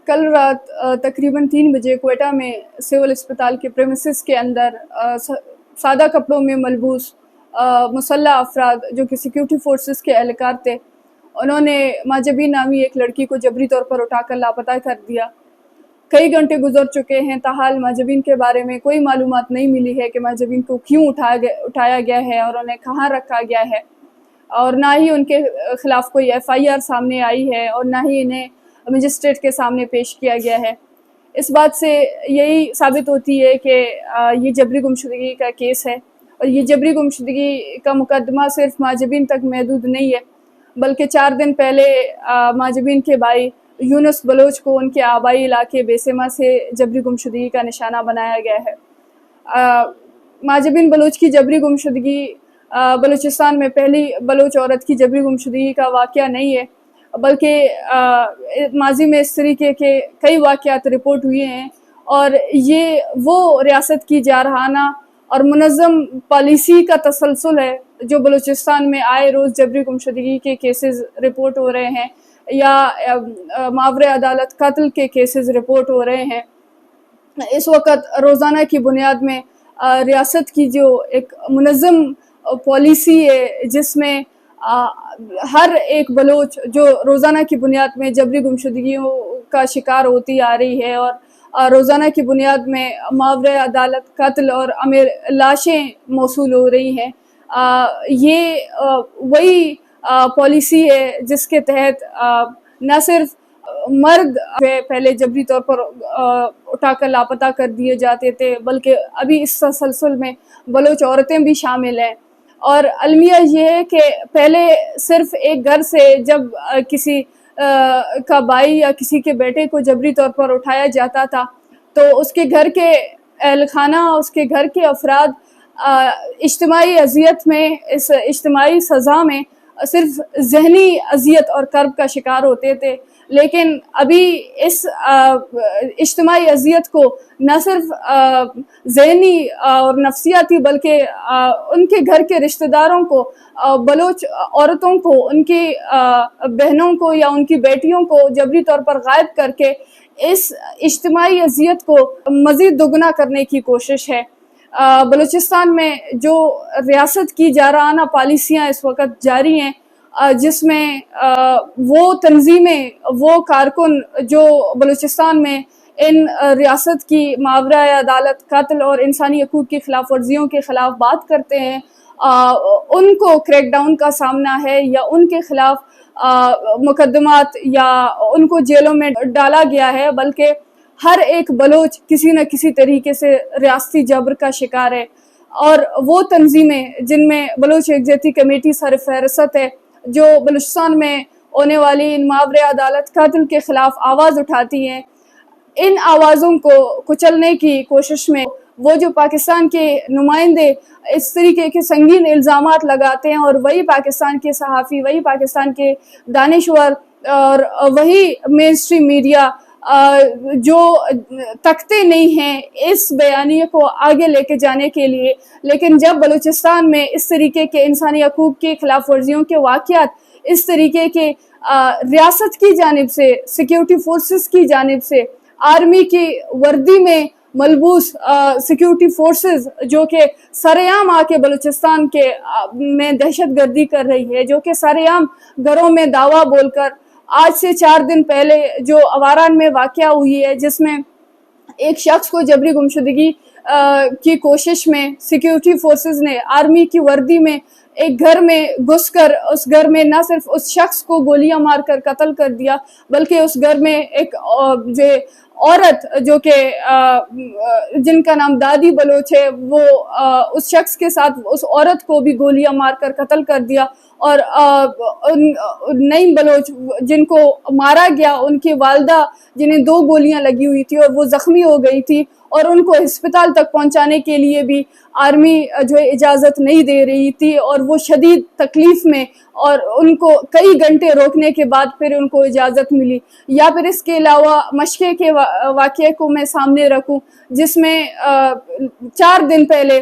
کل رات تقریباً 3 بجے کوئٹہ میں سول اسپتال کے پریمیسز کے اندر سادہ کپڑوں میں ملبوس مسلح افراد جو کہ سیکیورٹی فورسز کے اہلکار تھے، انہوں نے ماجبین نامی ایک لڑکی کو جبری طور پر اٹھا کر لاپتہ کر دیا۔ کئی گھنٹے گزر چکے ہیں، تاحال ماجبین کے بارے میں کوئی معلومات نہیں ملی ہے کہ ماجبین کو کیوں اٹھایا گیا ہے اور انہیں کہاں رکھا گیا ہے، اور نہ ہی ان کے خلاف کوئی FIR سامنے آئی ہے اور نہ ہی انہیں مجسٹریٹ کے سامنے پیش کیا گیا ہے۔ اس بات سے یہی ثابت ہوتی ہے کہ یہ جبری گمشدگی کا کیس ہے، اور یہ جبری گمشدگی کا مقدمہ صرف ماجبین تک محدود نہیں ہے، بلکہ 4 دن پہلے ماجبین کے بھائی یونس بلوچ کو ان کے آبائی علاقے بیسما سے جبری گمشدگی کا نشانہ بنایا گیا ہے۔ ماجبین بلوچ کی جبری گمشدگی بلوچستان میں پہلی بلوچ عورت کی جبری گمشدگی کا واقعہ نہیں ہے، بلکہ ماضی میں اس طریقے کے کئی واقعات رپورٹ ہوئے ہیں، اور یہ وہ ریاست کی جارحانہ اور منظم پالیسی کا تسلسل ہے جو بلوچستان میں آئے روز جبری گمشدگی کے کیسز رپورٹ ہو رہے ہیں، یا ماورِ عدالت قتل کے کیسز رپورٹ ہو رہے ہیں۔ اس وقت روزانہ کی بنیاد میں ریاست کی جو ایک منظم پالیسی ہے، جس میں ہر ایک بلوچ جو روزانہ کی بنیاد میں جبری گمشدگیوں کا شکار ہوتی آ رہی ہے، اور روزانہ کی بنیاد میں ماورِ عدالت قتل اور لاشیں موصول ہو رہی ہیں، یہ وہی پالیسی ہے جس کے تحت نہ صرف مرد پہلے جبری طور پر اٹھا کر لاپتہ کر دیے جاتے تھے، بلکہ ابھی اس تسلسل میں بلوچ عورتیں بھی شامل ہیں۔ اور المیہ یہ ہے کہ پہلے صرف ایک گھر سے جب کسی کا بھائی یا کسی کے بیٹے کو جبری طور پر اٹھایا جاتا تھا، تو اس کے گھر کے اہل خانہ، اس کے گھر کے افراد اجتماعی اذیت میں، اس اجتماعی سزا میں صرف ذہنی اذیت اور کرب کا شکار ہوتے تھے۔ لیکن ابھی اس اجتماعی اذیت کو نہ صرف ذہنی اور نفسیاتی، بلکہ ان کے گھر کے رشتہ داروں کو، بلوچ عورتوں کو، ان کی بہنوں کو یا ان کی بیٹیوں کو جبری طور پر غائب کر کے اس اجتماعی اذیت کو مزید دگنا کرنے کی کوشش ہے۔ بلوچستان میں جو ریاست کی جارحانہ پالیسیاں اس وقت جاری ہیں، جس میں وہ تنظیمیں، وہ کارکن جو بلوچستان میں ان ریاست کی ماورۂ عدالت قتل اور انسانی حقوق کی خلاف ورزیوں کے خلاف بات کرتے ہیں، ان کو کریک ڈاؤن کا سامنا ہے، یا ان کے خلاف مقدمات، یا ان کو جیلوں میں ڈالا گیا ہے، بلکہ ہر ایک بلوچ کسی نہ کسی طریقے سے ریاستی جبر کا شکار ہے۔ اور وہ تنظیمیں جن میں بلوچ یکجہتی کمیٹی سر فہرست ہے، جو بلوچستان میں ہونے والی ان ماورۂ عدالت قتل کے خلاف آواز اٹھاتی ہیں، ان آوازوں کو کچلنے کی کوشش میں وہ جو پاکستان کے نمائندے اس طریقے کے سنگین الزامات لگاتے ہیں، اور وہی پاکستان کے صحافی، وہی پاکستان کے دانشور اور وہی مین اسٹریم میڈیا جو تکتے نہیں ہیں اس بیانیے کو آگے لے کے جانے کے لیے، لیکن جب بلوچستان میں اس طریقے کے انسانی حقوق کی خلاف ورزیوں کے واقعات اس طریقے کے ریاست کی جانب سے، سیکیورٹی فورسز کی جانب سے، آرمی کی وردی میں ملبوس سیکیورٹی فورسز جو کہ سرعام آ کے بلوچستان کے میں دہشت گردی کر رہی ہے، جو کہ سرعام گھروں میں دعویٰ بول کر، آج سے 4 دن پہلے جو اواران میں واقعہ ہوئی ہے، جس میں ایک شخص کو جبری گمشدگی کی کوشش میں سیکیورٹی فورسز نے آرمی کی وردی میں ایک گھر میں گھس کر اس گھر میں نہ صرف اس شخص کو گولیاں مار کر قتل کر دیا، بلکہ اس گھر میں ایک جو عورت جو کہ جن کا نام دادی بلوچ ہے، وہ اس شخص کے ساتھ اس عورت کو بھی گولیاں مار کر قتل کر دیا، اور نئی بلوچ جن کو مارا گیا، ان کی والدہ جنہیں 2 گولیاں لگی ہوئی تھی اور وہ زخمی ہو گئی تھی، اور ان کو ہسپتال تک پہنچانے کے لیے بھی آرمی جو ہے اجازت نہیں دے رہی تھی، اور وہ شدید تکلیف میں، اور ان کو کئی گھنٹے روکنے کے بعد پھر ان کو اجازت ملی۔ یا پھر اس کے علاوہ مشقے کے واقعے کو میں سامنے رکھوں، جس میں 4 دن پہلے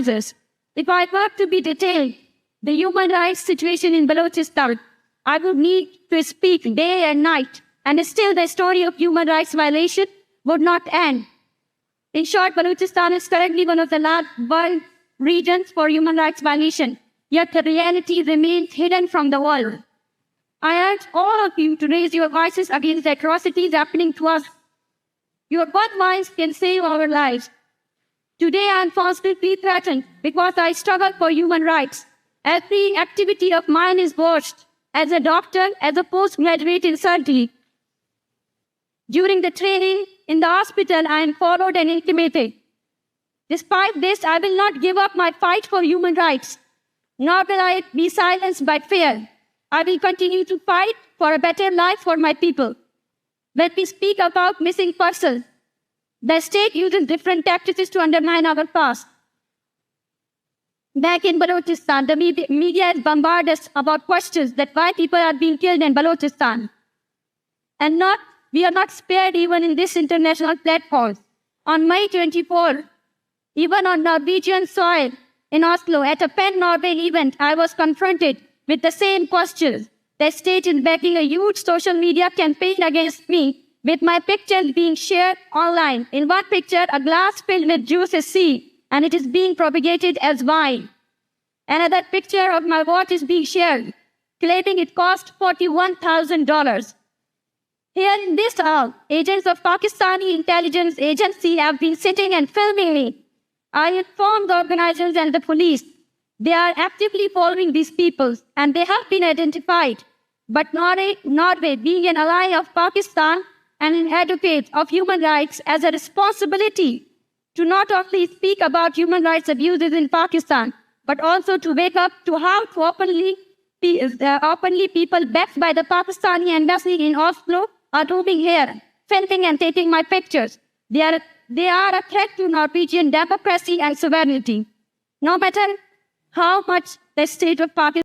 advisors. If I were to be detailed, the human rights situation in Balochistan, I would need to speak day and night, and still the story of human rights violation would not end. In short, Balochistan is currently one of the last world regions for human rights violation, yet the reality remains hidden from the world. I urge all of you to raise your voices against the atrocities happening to us. Your one voice can save our lives. Today I am constantly threatened because I struggle for human rights. Every activity of mine is watched. As a doctor, as a postgraduate in surgery. During the training in the hospital, I am followed and intimidated. Despite this, I will not give up my fight for human rights, nor will I be silenced by fear. I will continue to fight for a better life for my people. When we speak about missing persons, the state uses different tactics to undermine our past. Back in Balochistan, the media has bombarded us about questions that why people are being killed in Balochistan. And we are not spared even in this international platform. On May 24, even on Norwegian soil in Oslo, at a PEN Norway event, I was confronted with the same questions. The state is backing a huge social media campaign against me, with my pictures being shared online. In one picture, a glass filled with juice is seen, and it is being propagated as wine. Another picture of my watch is being shared, claiming it cost $41,000. Here in this hall, agents of Pakistani intelligence agency have been sitting and filming me. I informed the organizers and the police. They are actively following these people, and they have been identified. But Norway, being an ally of Pakistan and an advocate of human rights, has a responsibility to not only speak about human rights abuses in Pakistan, but also to wake up to how to openly people backed by the Pakistani embassy in Oslo are roaming here, filming and taking my pictures. They are a threat to Norwegian democracy and sovereignty. No matter how much the state of Pakistan